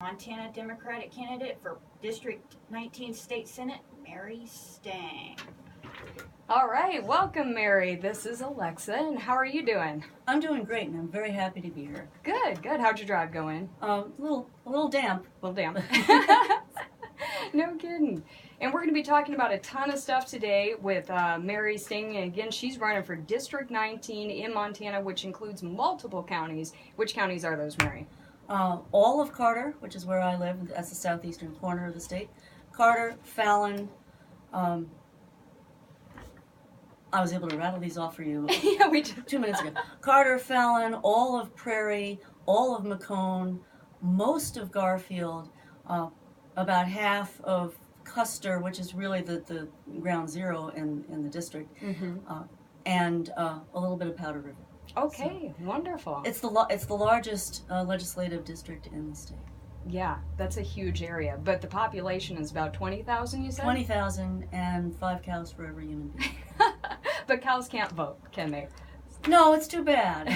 Montana Democratic candidate for District 19 State Senate, Mary Stange. All right, welcome, Mary. This is Alexa, and how are you doing? I'm doing great, and I'm very happy to be here. Good, good. How'd your drive going? A little damp. A little damp. No kidding. And we're going to be talking about a ton of stuff today with Mary Stange. And again, she's running for District 19 in Montana, which includes multiple counties. Which counties are those, Mary? All of Carter, which is where I live, that's the southeastern corner of the state. Carter, Fallon. I was able to rattle these off for you Yeah, we did. 2 minutes ago. Carter, Fallon, all of Prairie, all of Macomb, most of Garfield, about half of Custer, which is really the ground zero in the district, and a little bit of Powder River. Okay, so, wonderful. It's the largest legislative district in the state. Yeah, that's a huge area. But the population is about 20,000, you said? 20,000 and 5 cows for every human being. But cows can't vote, can they? No, it's too bad.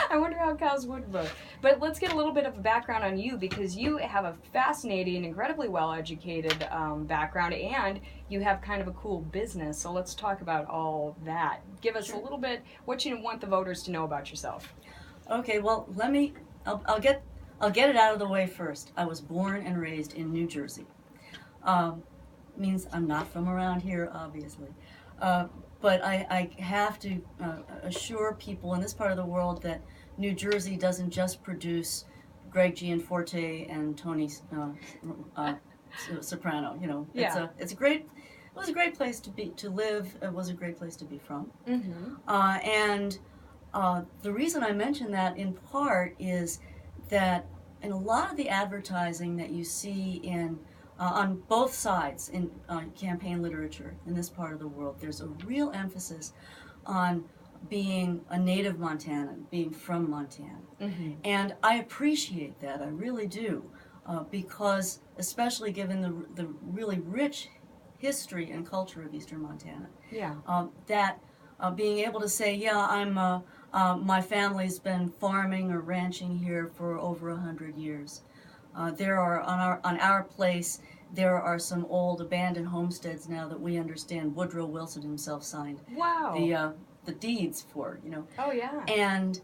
I wonder how cows would vote. But let's get a little bit of a background on you, because you have a fascinating, incredibly well-educated background, and you have kind of a cool business. So let's talk about all that. Give us a little bit what you want the voters to know about yourself. Okay, well, I'll get it out of the way first. I was born and raised in New Jersey. Means I'm not from around here, obviously. But I have to assure people in this part of the world that New Jersey doesn't just produce Greg Gianforte and Tony Soprano. You know, it was a great place to live. It was a great place to be from. And the reason I mention that in part is that in a lot of the advertising that you see in on both sides in campaign literature in this part of the world, there's a real emphasis on being a native Montanan, being from Montana. And I appreciate that, I really do, because especially given the really rich history and culture of Eastern Montana, that being able to say, yeah, my family's been farming or ranching here for over 100 years. There are on our place. There are some old abandoned homesteads now that we understand Woodrow Wilson himself signed. Wow. The deeds for, you know. Oh yeah. And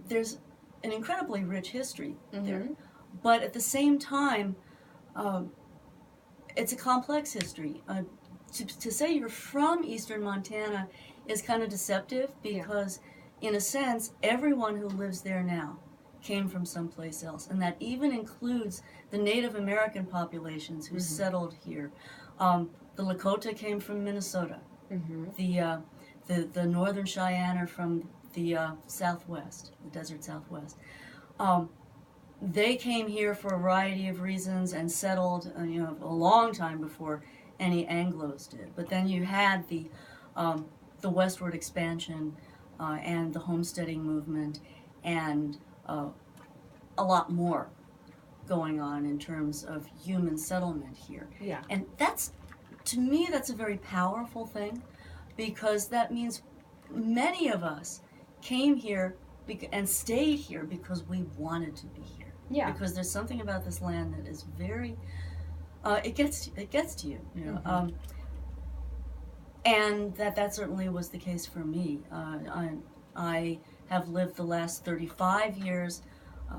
there's an incredibly rich history there, but at the same time, it's a complex history. To say you're from Eastern Montana is kind of deceptive because, in a sense, everyone who lives there now came from someplace else, and that even includes the Native American populations who settled here. The Lakota came from Minnesota. The Northern Cheyenne are from the Southwest, the desert Southwest. They came here for a variety of reasons and settled, a long time before any Anglos did. But then you had the westward expansion and the homesteading movement and a lot more going on in terms of human settlement here. Yeah. And to me, that's a very powerful thing, because that means many of us came here and stayed here because we wanted to be here. Yeah. Because there's something about this land that is very, it gets to you, you know. And that certainly was the case for me. I have lived the last 35 years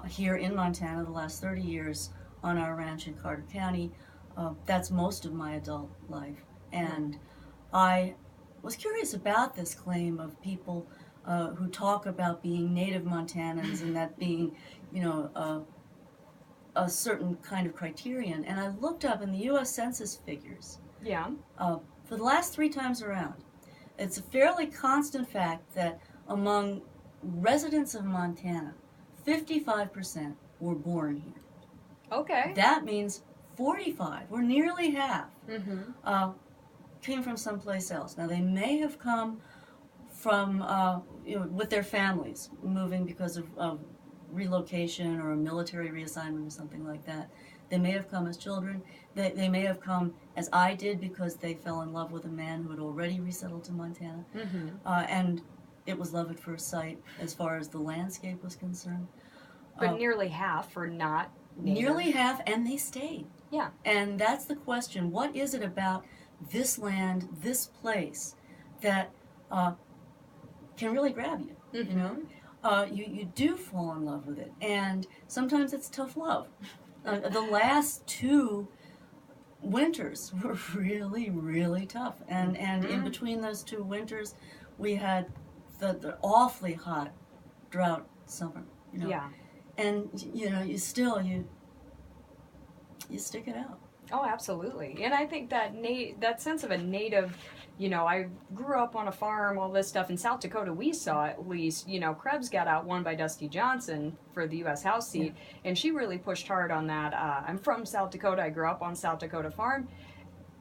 here in Montana, the last 30 years on our ranch in Carter County. That's most of my adult life. And I was curious about this claim of people who talk about being native Montanans and that being, a certain kind of criterion. And I looked up in the U.S. Census figures. For the last 3 times around, it's a fairly constant fact that among residents of Montana, 55% were born here. Okay. That means 45, or nearly half, came from someplace else. Now, they may have come from, with their families, moving because of relocation or a military reassignment or something like that. They may have come as children. They may have come, as I did, because they fell in love with a man who had already resettled to Montana. And it was love at first sight as far as the landscape was concerned. But nearly half are not native. Nearly half, and they stayed. Yeah. And that's the question. What is it about this land, this place, that can really grab you? Mm-hmm. You know, you do fall in love with it, and sometimes it's tough love. The last 2 winters were really, really tough, and in between those 2 winters, we had the awfully hot drought summer. You know? Yeah. And you know, you stick it out. Oh, absolutely. And I think that that sense of a native, you know, I grew up on a farm, all this stuff. In South Dakota, we saw at least, you know, Krebs got outwon by Dusty Johnson for the U.S. House seat, and she really pushed hard on that. I'm from South Dakota. I grew up on South Dakota farm.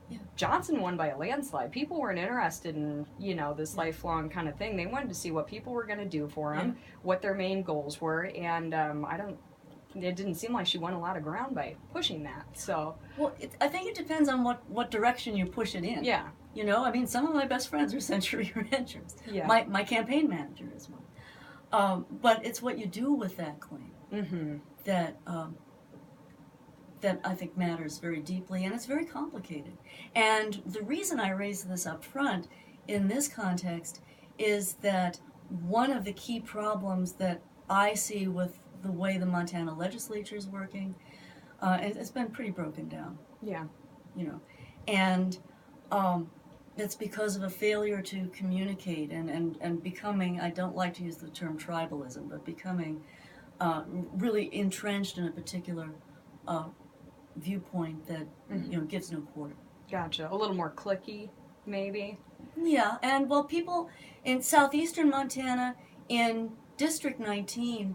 Yeah. Johnson won by a landslide. People weren't interested in, you know, this lifelong kind of thing. They wanted to see what people were going to do for him, what their main goals were, and it didn't seem like she won a lot of ground by pushing that. So, well, I think it depends on what direction you push it in. Yeah. You know, I mean, some of my best friends are century ranchers. Yeah. My campaign manager is one. But it's what you do with that claim that I think matters very deeply, and it's very complicated. And the reason I raise this up front in this context is that one of the key problems that I see with the way the Montana legislature is working, it's been pretty broken down. Yeah. You know, and it's because of a failure to communicate and becoming, I don't like to use the term tribalism, but becoming really entrenched in a particular viewpoint that, you know, gives no quarter. Gotcha. A little more cliquey, maybe? Yeah, and well, people in southeastern Montana, in District 19,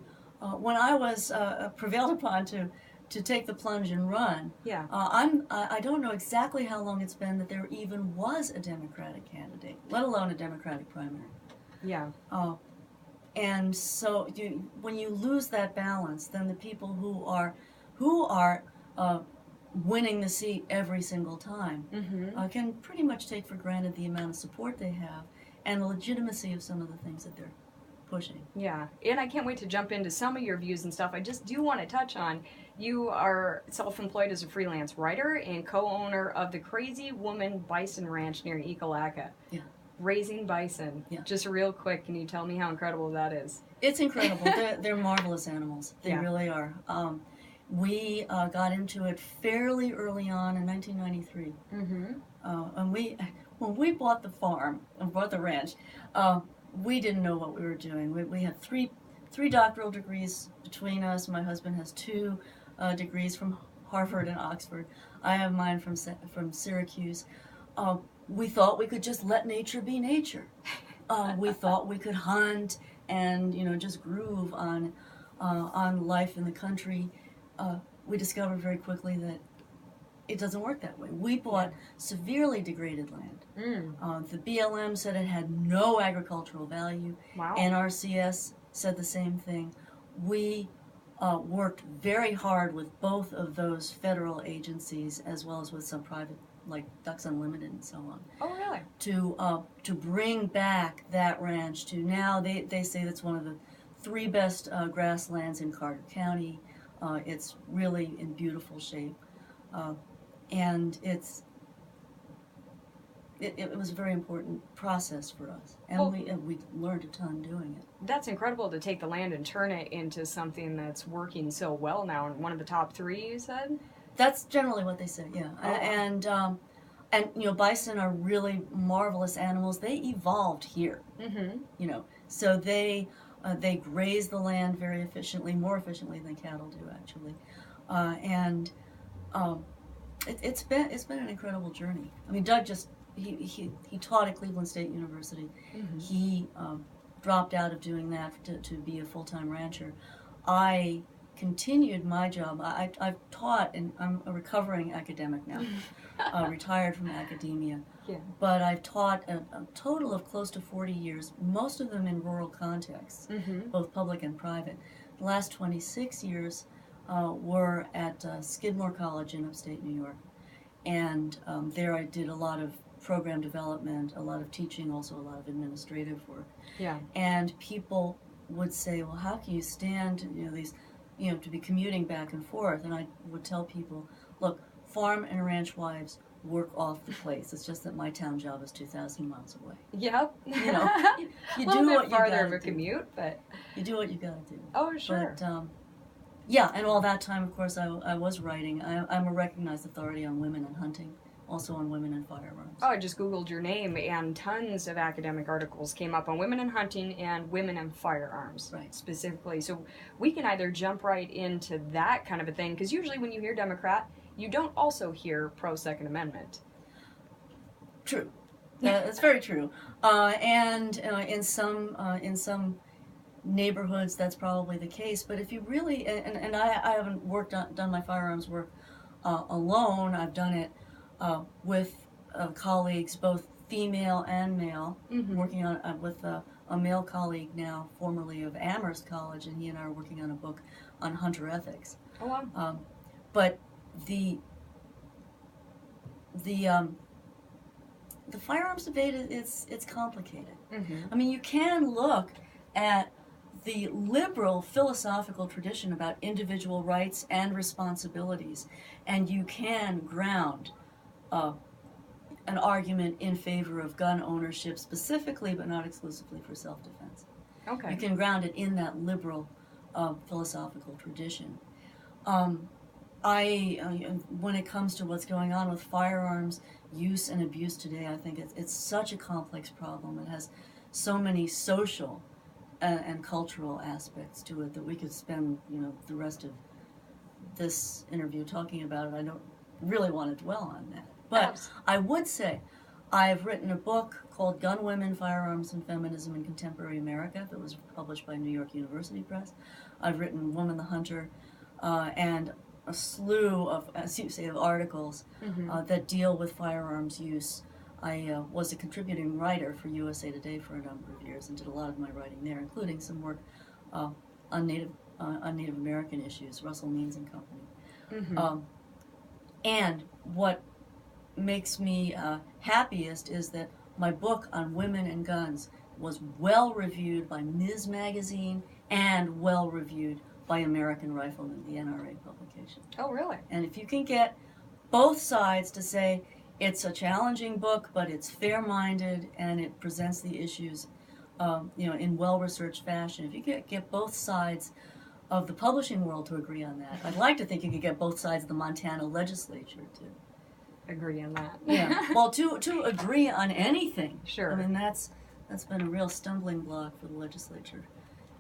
when I was prevailed upon to take the plunge and run, I don't know exactly how long it's been that there even was a Democratic candidate, let alone a Democratic primary. Yeah. And so when you lose that balance, then the people who are winning the seat every single time can pretty much take for granted the amount of support they have and the legitimacy of some of the things that they're pushing. Yeah, and I can't wait to jump into some of your views and stuff. I just do want to touch on, you are self-employed as a freelance writer and co-owner of the Crazy Woman Bison Ranch near Ekalaka. Yeah. Raising bison. Yeah. Just real quick, can you tell me how incredible that is? It's incredible. They're marvelous animals. They really are. We got into it fairly early on in 1993. And when we bought the farm and bought the ranch, we didn't know what we were doing. We had three doctoral degrees between us. My husband has 2 degrees from Harvard and Oxford. I have mine from Syracuse. We thought we could just let nature be nature. We thought we could hunt and, you know, just groove on life in the country. We discovered very quickly that it doesn't work that way. We bought severely degraded land. The BLM said it had no agricultural value. Wow. NRCS said the same thing. We worked very hard with both of those federal agencies as well as with some private, like Ducks Unlimited and so on. Oh, really? To bring back that ranch to now, they say that's one of the 3 best grasslands in Carter County. It's really in beautiful shape. And it was a very important process for us, and we learned a ton doing it. That's incredible to take the land and turn it into something that's working so well now. And one of the top 3, you said? That's generally what they say, yeah. Oh. And you know, bison are really marvelous animals. They evolved here, you know, so they graze the land very efficiently, more efficiently than cattle do, actually, and. It's been an incredible journey. I mean, Doug he taught at Cleveland State University. He dropped out of doing that to be a full-time rancher. I continued my job. I've taught, and I'm a recovering academic now, retired from academia. Yeah. But I've taught a total of close to 40 years, most of them in rural contexts, both public and private. The last 26 years were at Skidmore College in upstate New York. And there I did a lot of program development, a lot of teaching, also a lot of administrative work. Yeah. And people would say, well, how can you stand, you know, these to be commuting back and forth. And I would tell people, look, farm and ranch wives work off the place. It's just that my town job is 2,000 miles away. Yep. You a little do bit what you farther gotta of a do. commute, but You do what you gotta do. oh sure. But, yeah, and all that time, of course, I was writing. I'm a recognized authority on women and hunting, also on women and firearms. Oh, I just Googled your name and tons of academic articles came up on women and hunting and women and firearms Right. specifically. So we can either jump right into that kind of a thing, because usually when you hear Democrat, you don't also hear pro-Second Amendment. True. That's very true. And in some neighborhoods, that's probably the case. But if you really, and I haven't done my firearms work alone. I've done it with colleagues, both female and male, working on with a male colleague now, formerly of Amherst College, and he and I are working on a book on hunter ethics. Oh wow. But the firearms debate it's complicated. I mean, you can look at the liberal philosophical tradition about individual rights and responsibilities, and you can ground an argument in favor of gun ownership specifically, but not exclusively for self-defense. Okay. You can ground it in that liberal philosophical tradition. When it comes to what's going on with firearms use and abuse today, I think it's such a complex problem. It has so many social and cultural aspects to it that we could spend, the rest of this interview talking about it. I don't really want to dwell on that. But I would say I've written a book called Gun, Women, Firearms, and Feminism in Contemporary America that was published by New York University Press. I've written Woman the Hunter and a slew of, as you say, of articles that deal with firearms use. I was a contributing writer for USA Today for a number of years and did a lot of my writing there, including some work on Native American issues, Russell Means and Company. And what makes me happiest is that my book on women and guns was well reviewed by Ms. Magazine and well reviewed by American Rifleman, the NRA publication. Oh, really? And if you can get both sides to say it's a challenging book, but it's fair-minded and it presents the issues, in well-researched fashion, if you get both sides of the publishing world to agree on that, I'd like to think you could get both sides of the Montana legislature to agree on that. Yeah. Well, to agree on anything. Sure. I mean, that's been a real stumbling block for the legislature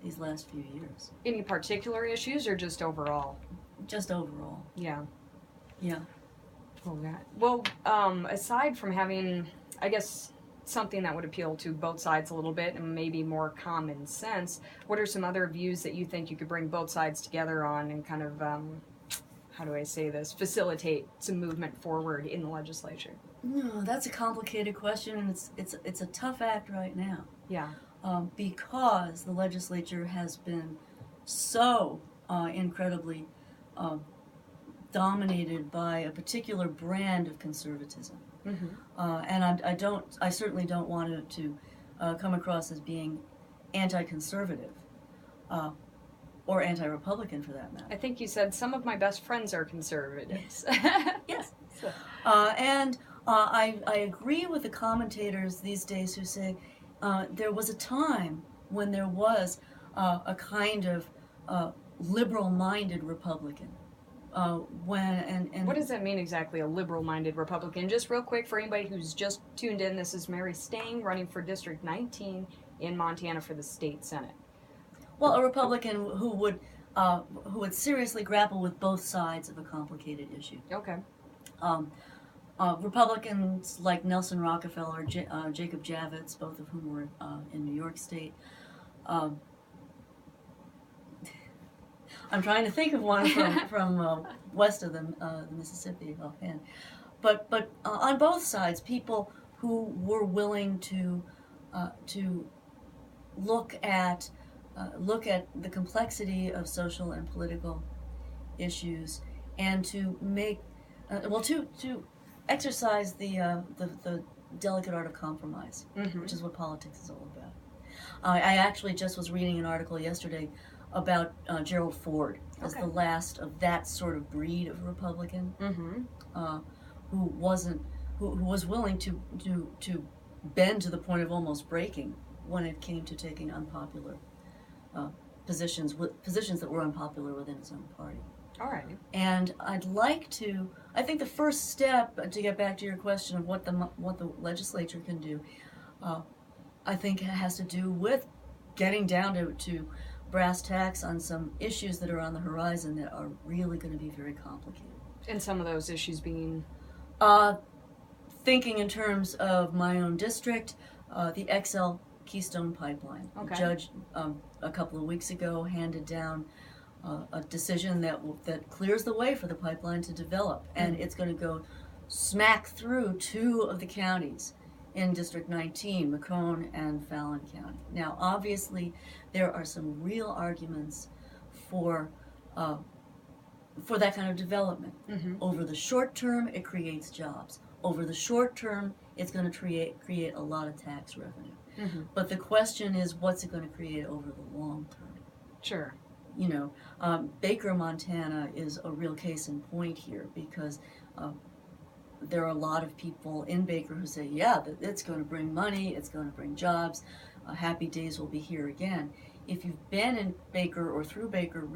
these last few years. Any particular issues or just overall? Just overall. Yeah. Yeah. Oh, yeah. Well, aside from having, I guess, something that would appeal to both sides a little bit and maybe more common sense, what are some other views that you think you could bring both sides together on and kind of, how do I say this, facilitate some movement forward in the legislature? No, that's a complicated question, and it's a tough act right now. Yeah. Because the legislature has been so incredibly dominated by a particular brand of conservatism. And I certainly don't want it to come across as being anti-conservative or anti-Republican for that matter. I think you said some of my best friends are conservatives. Yes. And I agree with the commentators these days who say there was a time when there was a kind of liberal-minded Republican. What does that mean exactly, a liberal-minded Republican? Just real quick, for anybody who's just tuned in, this is Mary Stange running for District 19 in Montana for the state Senate. Well, a Republican who would seriously grapple with both sides of a complicated issue. Okay. Republicans like Nelson Rockefeller, Jacob Javits, both of whom were in New York State. I'm trying to think of one from west of the Mississippi offhand, but on both sides, people who were willing to look at the complexity of social and political issues, and to make to exercise the delicate art of compromise, which is what politics is all about. I actually just was reading an article yesterday about Gerald Ford, as the last of that sort of breed of Republican, who was willing to bend to the point of almost breaking when it came to taking unpopular positions that were unpopular within his own party. All right. And I think the first step, to get back to your question of what the legislature can do, I think it has to do with getting down to brass tacks on some issues that are on the horizon that are really going to be very complicated. And some of those issues being? Thinking in terms of my own district, the XL Keystone Pipeline. Okay. The judge a couple of weeks ago handed down a decision that clears the way for the pipeline to develop, and it's going to go smack through two of the counties in District 19, Macomb and Fallon County. Now, obviously, there are some real arguments for that kind of development. Over the short term, it creates jobs. Over the short term, it's going to create a lot of tax revenue. But the question is, what's it going to create over the long term? Sure. You know, Baker, Montana is a real case in point here, because there are a lot of people in Baker who say, yeah, it's going to bring money, it's going to bring jobs, happy days will be here again. If you've been in Baker or through Baker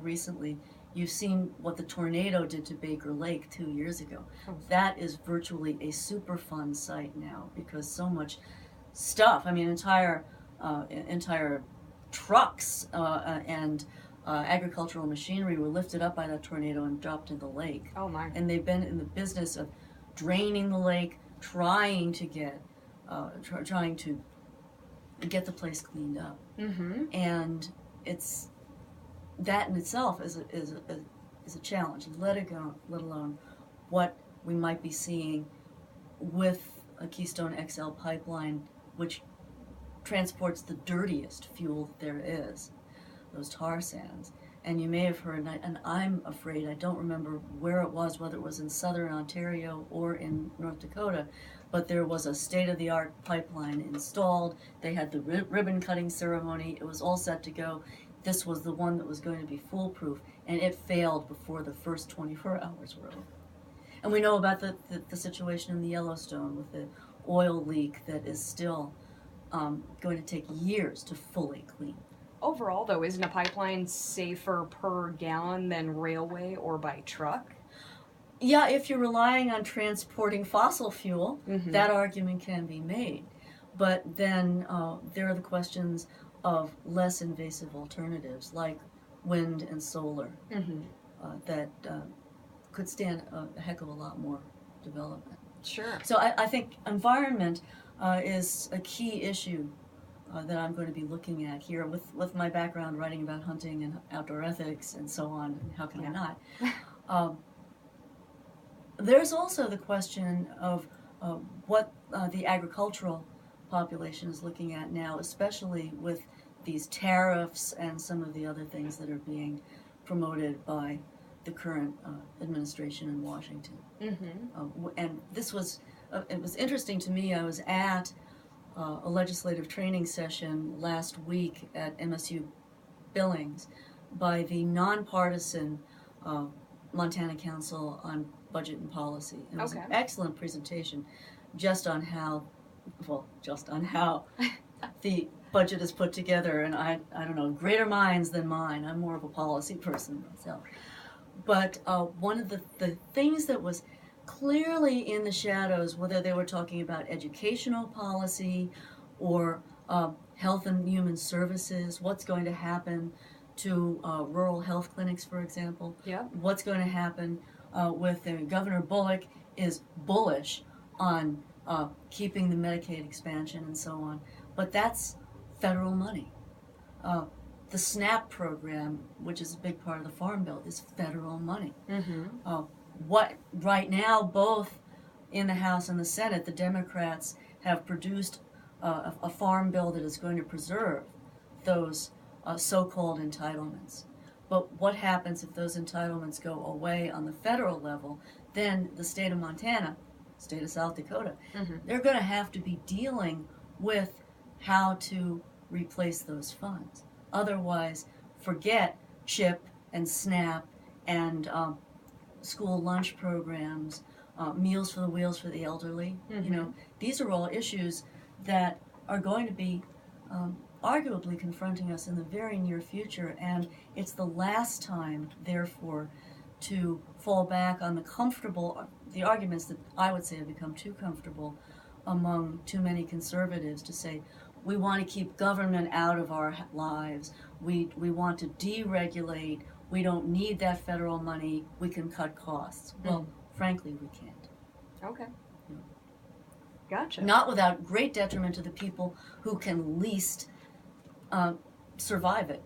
recently, you've seen what the tornado did to Baker Lake 2 years ago. That is virtually a Superfund site now, because so much stuff, I mean, entire trucks and agricultural machinery were lifted up by that tornado and dropped in the lake. Oh my! And they've been in the business of draining the lake, trying to get the place cleaned up. And it's that in itself is a challenge. Let alone what we might be seeing with a Keystone XL pipeline, which transports the dirtiest fuel there is, those tar sands. And you may have heard, and I'm afraid, I don't remember where it was, whether it was in southern Ontario or in North Dakota, but there was a state-of-the-art pipeline installed. They had the ribbon cutting ceremony. It was all set to go. This was the one that was going to be foolproof, and it failed before the first 24 hours were over. And we know about the situation in the Yellowstone with the oil leak that is still going to take years to fully clean. Overall, though, isn't a pipeline safer per gallon than railway or by truck? Yeah, if you're relying on transporting fossil fuel, that argument can be made. But then there are the questions of less invasive alternatives like wind and solar that could stand a heck of a lot more development. Sure. So I think environment is a key issue that I'm going to be looking at here with my background writing about hunting and outdoor ethics and so on. How can I not? There's also the question of what the agricultural population is looking at now, especially with these tariffs and some of the other things that are being promoted by the current administration in Washington. And this was, it was interesting to me. I was at a legislative training session last week at MSU Billings by the nonpartisan Montana Council on Budget and Policy. And it was an excellent presentation just on how the budget is put together. And I don't know, greater minds than mine. I'm more of a policy person myself. But one of the things that was clearly in the shadows, whether they were talking about educational policy or health and human services, what's going to happen to rural health clinics, for example, what's going to happen with Governor Bullock is bullish on keeping the Medicaid expansion and so on, but that's federal money. The SNAP program, which is a big part of the Farm Bill, is federal money. What right now, both in the House and the Senate, the Democrats have produced a farm bill that is going to preserve those so-called entitlements. But what happens if those entitlements go away on the federal level? Then the state of Montana, state of South Dakota, they're going to have to be dealing with how to replace those funds. Otherwise, forget CHIP and SNAP and school lunch programs, Meals for the Wheels for the elderly. You know, these are all issues that are going to be arguably confronting us in the very near future, and it's the last time, therefore, to fall back on the arguments that I would say have become too comfortable among too many conservatives to say, we want to keep government out of our lives, we want to deregulate, we don't need that federal money, we can cut costs. Well, frankly, we can't. Okay. Gotcha. Not without great detriment to the people who can least survive it.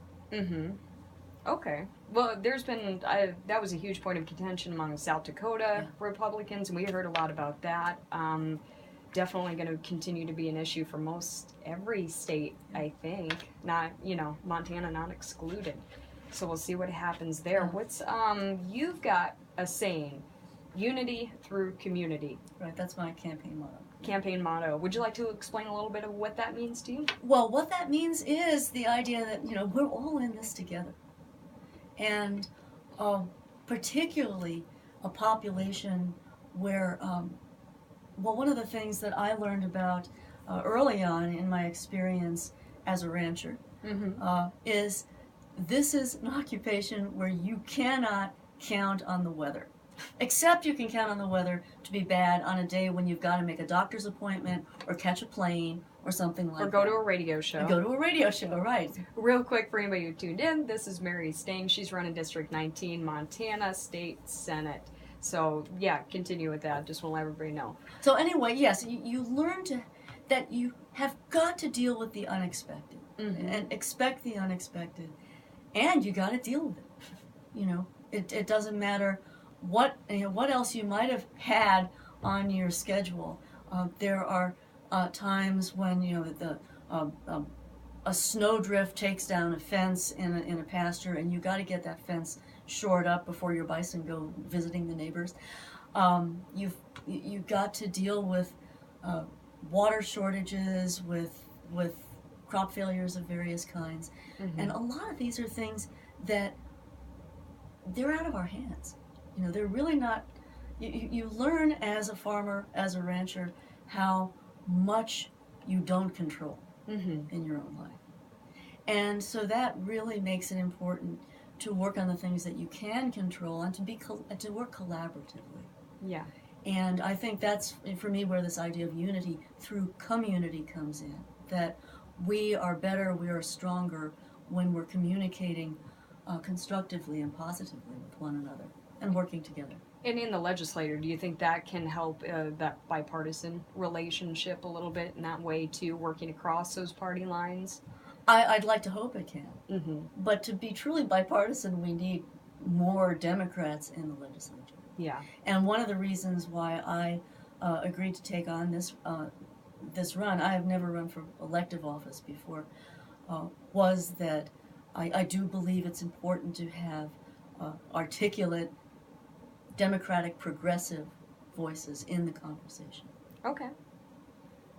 Okay. Well, there's been, that was a huge point of contention among South Dakota Republicans, and we heard a lot about that. Definitely going to continue to be an issue for most every state, I think. Not, Montana not excluded. So we'll see what happens there. What's, you've got a saying, unity through community. Right, that's my campaign motto. Campaign motto. Would you like to explain a little bit of what that means to you? Well, what that means is the idea that, we're all in this together. And particularly a population where, one of the things that I learned about early on in my experience as a rancher is this is an occupation where you cannot count on the weather. Except you can count on the weather to be bad on a day when you've got to make a doctor's appointment or catch a plane or something like that. Or go to a radio show. Or go to a radio show, right. Real quick for anybody who tuned in, this is Mary Stange. She's running District 19, Montana State Senate. So, yeah, continue with that. Just want to let everybody know. So anyway, yes, you learn that you have got to deal with the unexpected and expect the unexpected. And you got to deal with it. It doesn't matter what else you might have had on your schedule. There are times when a snowdrift takes down a fence in a pasture, and you got to get that fence shored up before your bison go visiting the neighbors. You've got to deal with water shortages, with crop failures of various kinds, and a lot of these are things that they're out of our hands. They're really not. You learn as a farmer, as a rancher, how much you don't control in your own life. And so that really makes it important to work on the things that you can control and to work collaboratively. Yeah. And I think that's, for me, where this idea of unity through community comes in. That we are better, we are stronger when we're communicating constructively and positively with one another and working together. And in the legislature, do you think that can help that bipartisan relationship a little bit in that way too, working across those party lines? I'd like to hope it can. But to be truly bipartisan, we need more Democrats in the legislature. Yeah. And one of the reasons why I agreed to take on this run, I have never run for elective office before, was that I do believe it's important to have articulate, democratic, progressive voices in the conversation. Okay.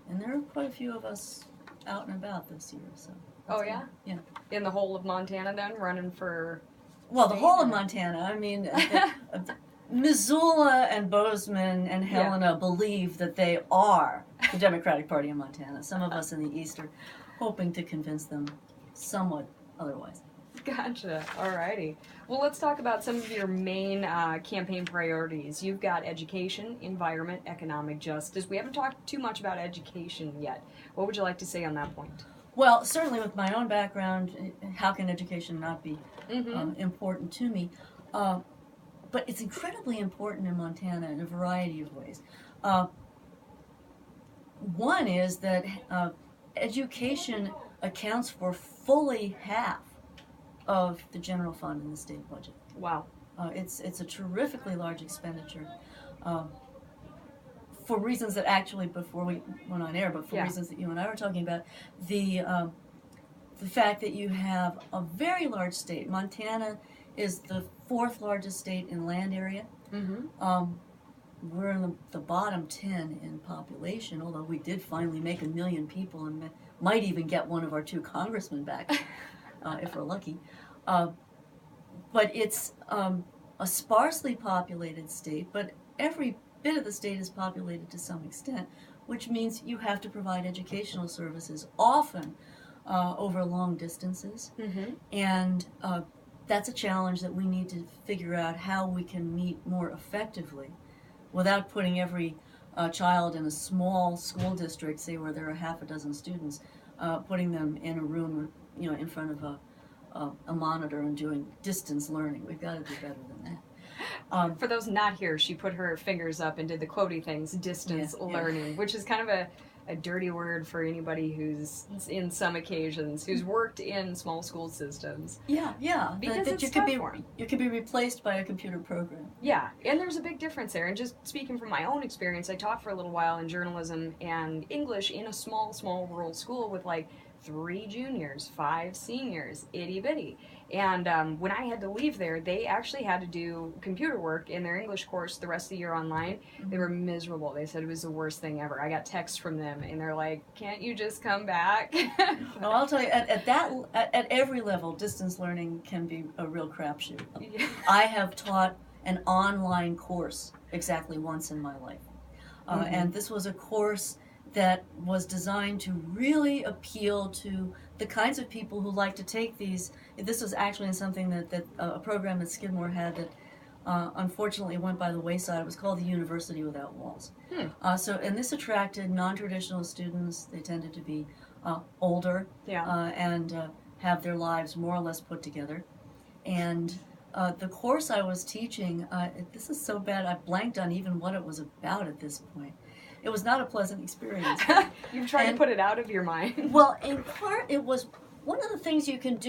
And there are quite a few of us out and about this year, so. Oh, yeah? Yeah. In the whole of Montana, then, running for... Well, the whole of Montana. I mean, Missoula and Bozeman and Helena believe that they are the Democratic Party of Montana. Some of us in the East are hoping to convince them somewhat otherwise. Gotcha. Alrighty. Well, let's talk about some of your main campaign priorities. You've got education, environment, economic justice. We haven't talked too much about education yet. What would you like to say on that point? Well, certainly with my own background, how can education not be important to me? But it's incredibly important in Montana in a variety of ways. One is that education accounts for fully half of the general fund in the state budget. Wow. It's a terrifically large expenditure. For reasons that actually, before we went on air, but for reasons that you and I were talking about, the fact that you have a very large state. Montana is the 4th largest state in land area. We're in the bottom 10 in population, although we did finally make 1 million people and might even get one of our 2 congressmen back if we're lucky. but it's a sparsely populated state, but every bit of the state is populated to some extent, which means you have to provide educational services often over long distances. And that's a challenge that we need to figure out how we can meet more effectively without putting every child in a small school district, say where there are half a dozen students, putting them in a room, in front of a monitor and doing distance learning. We've got to do better than that. For those not here, she put her fingers up and did the quotey things, distance learning, which is kind of a dirty word for anybody who's, in some occasions, who's worked in small school systems. Yeah. Because that it's you could be tough for 'em. you could be replaced by a computer program. Yeah, and there's a big difference there. And just speaking from my own experience, I taught for a little while in journalism and English in a small rural school with like 3 juniors, 5 seniors, itty bitty. And when I had to leave there, they actually had to do computer work in their English course the rest of the year online. They were miserable. They said it was the worst thing ever. I got texts from them, and they're like, "Can't you just come back?" Well, I'll tell you, at every level, distance learning can be a real crapshoot. Yeah. I have taught an online course exactly once in my life, and this was a course that was designed to really appeal to the kinds of people who like to take these. This was actually in something that a program that Skidmore had that unfortunately went by the wayside. It was called the University Without Walls. And this attracted non-traditional students. They tended to be older and have their lives more or less put together. And the course I was teaching, this is so bad, I blanked on even what it was about at this point. It was not a pleasant experience. You've tried to put it out of your mind. Well, in part, it was one of the things you can do